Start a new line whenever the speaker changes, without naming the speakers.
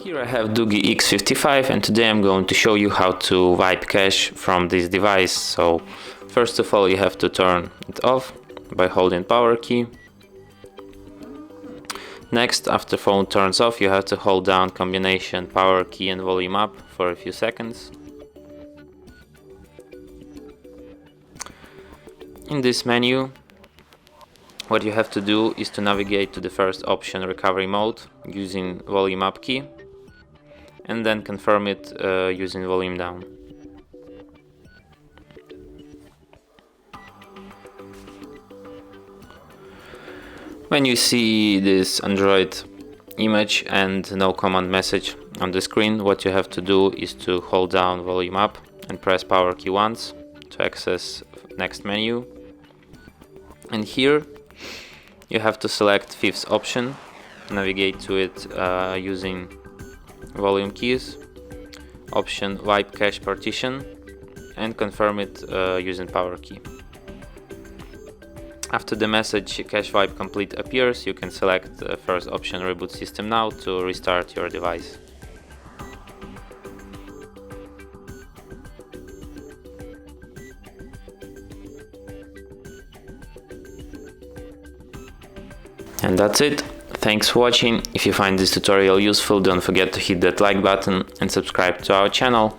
Here I have Doogee X55, and today I'm going to show you how to wipe cache from this device. So first of all, you have to turn it off by holding power key. Next, after phone turns off, you have to hold down combination power key and volume up for a few seconds. In this menu, what you have to do is to navigate to the first option, recovery mode, using volume up key, and then confirm it using volume down. When you see this Android image and no command message on the screen, what you have to do is to hold down volume up and press power key once to access next menu. And here you have to select fifth option, navigate to it using volume keys, option wipe cache partition, and confirm it using power key. After the message cache wipe complete appears, you can select the first option, reboot system now, to restart your device. And that's it. Thanks for watching. If you find this tutorial useful, don't forget to hit that like button and subscribe to our channel.